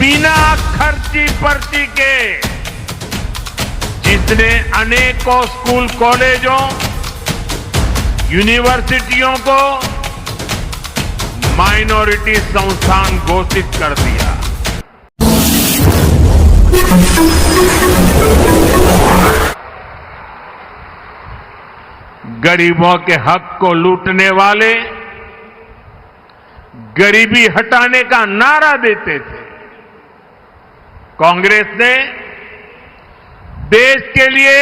बिना खर्ची पर्ची के जिसने अनेकों स्कूल कॉलेजों यूनिवर्सिटियों को माइनॉरिटी संस्थान घोषित कर दिया। गरीबों के हक को लूटने वाले गरीबी हटाने का नारा देते थे। कांग्रेस ने देश के लिए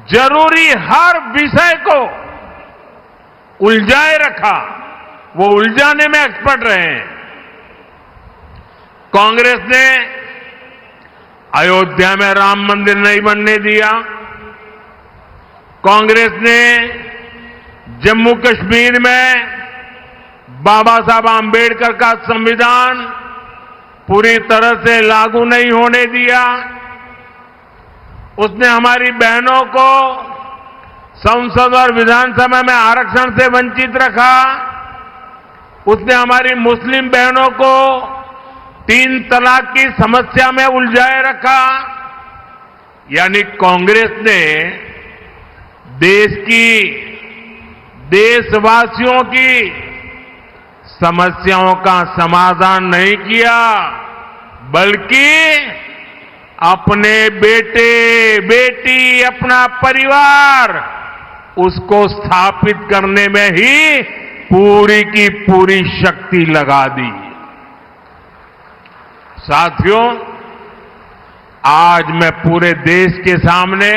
जरूरी हर विषय को उलझाए रखा, वो उलझाने में एक्सपर्ट रहे हैं। कांग्रेस ने अयोध्या में राम मंदिर नहीं बनने दिया। कांग्रेस ने जम्मू कश्मीर में बाबा साहब आंबेडकर का संविधान पूरी तरह से लागू नहीं होने दिया। उसने हमारी बहनों को संसद और विधानसभा में आरक्षण से वंचित रखा। उसने हमारी मुस्लिम बहनों को 3 तलाक की समस्या में उलझाए रखा। यानी कांग्रेस ने देश की, देशवासियों की समस्याओं का समाधान नहीं किया, बल्कि अपने बेटे बेटी, अपना परिवार, उसको स्थापित करने में ही पूरी की पूरी शक्ति लगा दी। साथियों, आज मैं पूरे देश के सामने,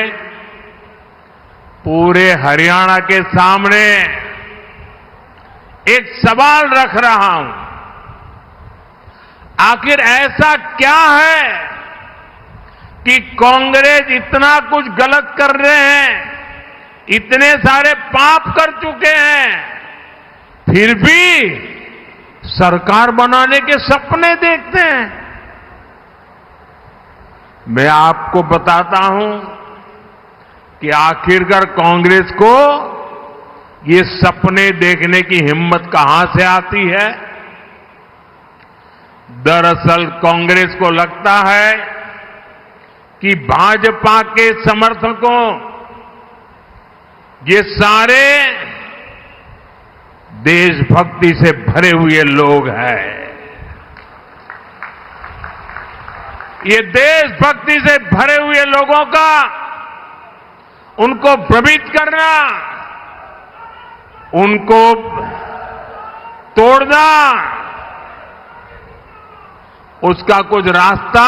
पूरे हरियाणा के सामने एक सवाल रख रहा हूं। आखिर ऐसा क्या है कि कांग्रेस इतना कुछ गलत कर रहे हैं, इतने सारे पाप कर चुके हैं, फिर भी सरकार बनाने के सपने देखते हैं? मैं आपको बताता हूं कि आखिरकार कांग्रेस को ये सपने देखने की हिम्मत कहां से आती है। दरअसल कांग्रेस को लगता है कि भाजपा के समर्थकों, ये सारे देशभक्ति से भरे हुए लोग हैं। ये देशभक्ति से भरे हुए लोगों का, उनको भ्रमित करना, उनको तोड़ना, उसका कुछ रास्ता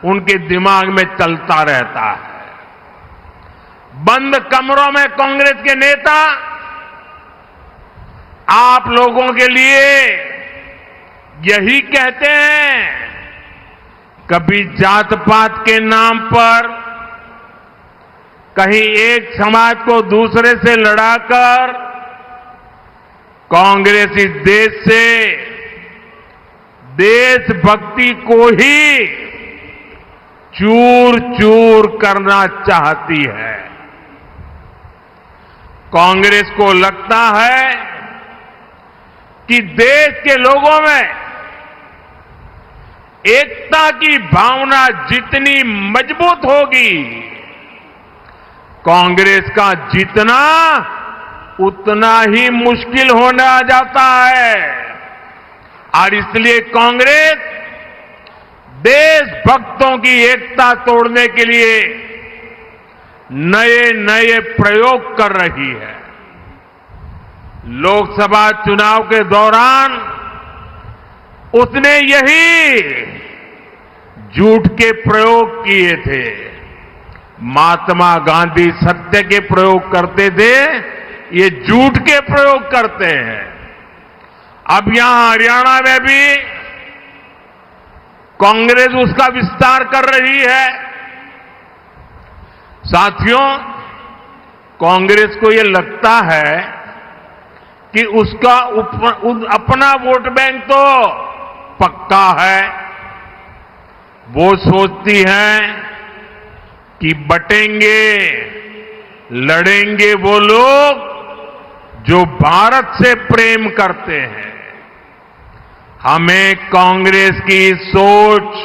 उनके दिमाग में चलता रहता है। बंद कमरों में कांग्रेस के नेता आप लोगों के लिए यही कहते हैं। कभी जात पात के नाम पर कहीं एक समाज को दूसरे से लड़ाकर कांग्रेस इस देश से देशभक्ति को ही चूर चूर करना चाहती है। कांग्रेस को लगता है कि देश के लोगों में एकता की भावना जितनी मजबूत होगी, कांग्रेस का जीतना उतना ही मुश्किल होना जाता है। और इसलिए कांग्रेस देशभक्तों की एकता तोड़ने के लिए नए नए प्रयोग कर रही है। लोकसभा चुनाव के दौरान उसने यही झूठ के प्रयोग किए थे। महात्मा गांधी सत्य के प्रयोग करते थे, ये झूठ के प्रयोग करते हैं। अब यहां हरियाणा में भी कांग्रेस उसका विस्तार कर रही है। साथियों, कांग्रेस को ये लगता है कि उसका अपना वोट बैंक तो पक्का है। वो सोचती है कि बटेंगे, लड़ेंगे वो लोग जो भारत से प्रेम करते हैं। हमें कांग्रेस की सोच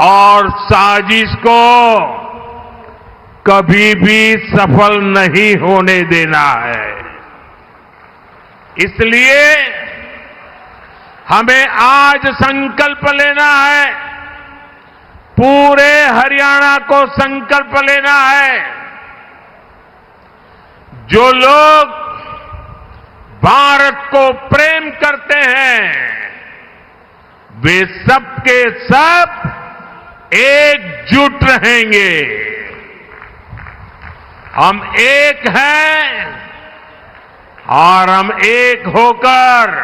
और साजिश को कभी भी सफल नहीं होने देना है। इसलिए हमें आज संकल्प लेना है, पूरे हरियाणा को संकल्प लेना है। जो लोग भारत को प्रेम करते हैं वे सबके सब एकजुट रहेंगे। हम एक हैं और हम एक होकर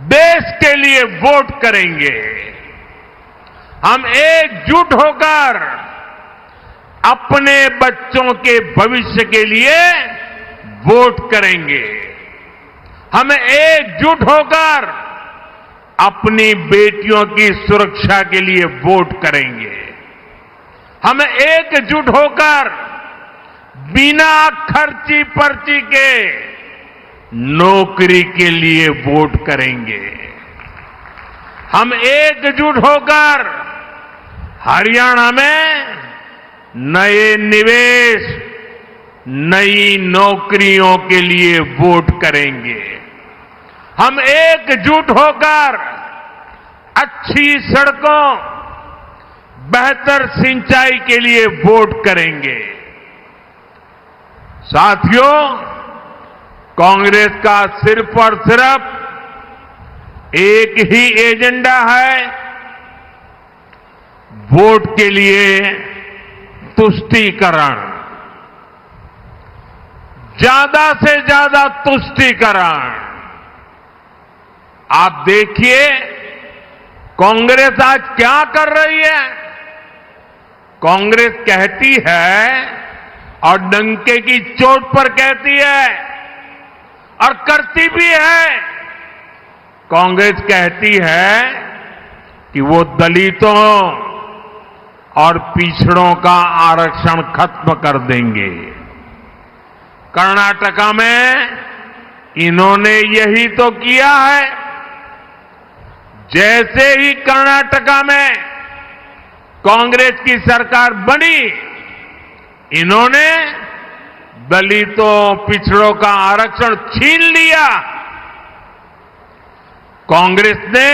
देश के लिए वोट करेंगे। हम एकजुट होकर अपने बच्चों के भविष्य के लिए वोट करेंगे। हम एकजुट होकर अपनी बेटियों की सुरक्षा के लिए वोट करेंगे। हम एकजुट होकर बिना खर्ची पर्ची के नौकरी के लिए वोट करेंगे। हम एकजुट होकर हरियाणा में नए निवेश, नई नौकरियों के लिए वोट करेंगे। हम एकजुट होकर अच्छी सड़कों, बेहतर सिंचाई के लिए वोट करेंगे। साथियों, कांग्रेस का सिर्फ और सिर्फ एक ही एजेंडा है, वोट के लिए तुष्टीकरण, ज्यादा से ज्यादा तुष्टीकरण। आप देखिए कांग्रेस आज क्या कर रही है। कांग्रेस कहती है और डंके की चोट पर कहती है और करती भी है। कांग्रेस कहती है कि वो दलितों और पिछड़ों का आरक्षण खत्म कर देंगे। कर्नाटका में इन्होंने यही तो किया है। जैसे ही कर्नाटका में कांग्रेस की सरकार बनी, इन्होंने दलितों, पिछड़ों का आरक्षण छीन लिया। कांग्रेस ने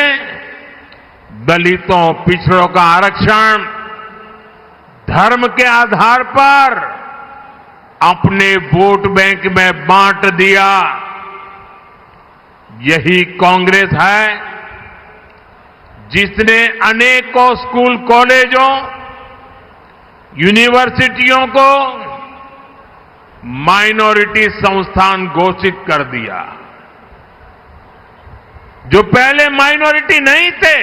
दलितों, पिछड़ों का आरक्षण धर्म के आधार पर अपने वोट बैंक में बांट दिया। यही कांग्रेस है जिसने अनेकों स्कूल, कॉलेजों, यूनिवर्सिटियों को माइनॉरिटी संस्थान घोषित कर दिया। जो पहले माइनॉरिटी नहीं थे,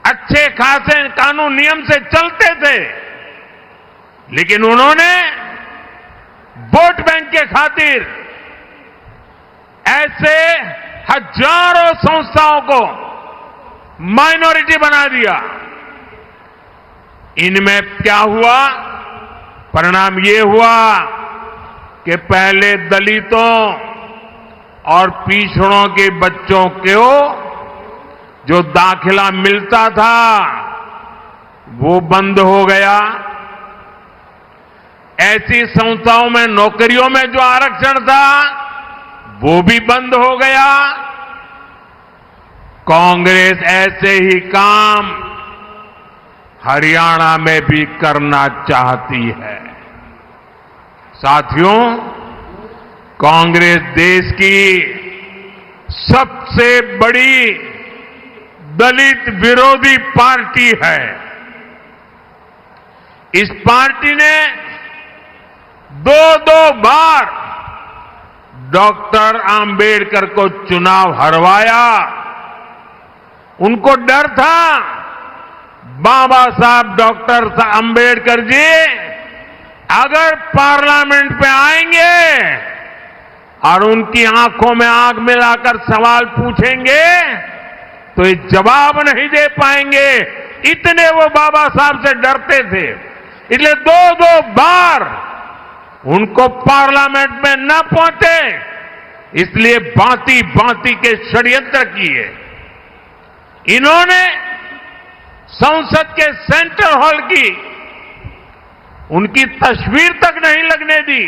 अच्छे खासे कानून नियम से चलते थे, लेकिन उन्होंने वोट बैंक के खातिर ऐसे हजारों संस्थाओं को माइनॉरिटी बना दिया। इनमें क्या हुआ? परिणाम ये हुआ कि पहले दलितों और पिछड़ों के बच्चों को जो दाखिला मिलता था वो बंद हो गया। ऐसी संस्थाओं में, नौकरियों में जो आरक्षण था वो भी बंद हो गया। कांग्रेस ऐसे ही काम हरियाणा में भी करना चाहती है। साथियों, कांग्रेस देश की सबसे बड़ी दलित विरोधी पार्टी है। इस पार्टी ने दो बार डॉक्टर आंबेडकर को चुनाव हरवाया। उनको डर था बाबा साहब डॉक्टर आंबेडकर जी अगर पार्लियामेंट पे आएंगे और उनकी आंखों में आंख मिलाकर सवाल पूछेंगे तो ये जवाब नहीं दे पाएंगे। इतने वो बाबा साहब से डरते थे। इसलिए दो बार उनको पार्लियामेंट में न पहुंचे इसलिए भांति भांति के षड्यंत्र किए। इन्होंने संसद के सेंट्रल हॉल की उनकी तस्वीर तक नहीं लगने दी।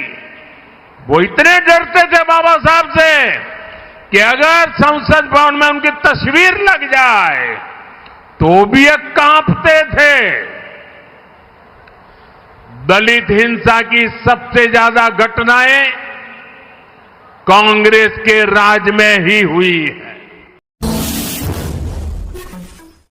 वो इतने डरते थे बाबा साहब से कि अगर संसद भवन में उनकी तस्वीर लग जाए तो भी ये कांपते थे। दलित हिंसा की सबसे ज्यादा घटनाएं कांग्रेस के राज में ही हुई है।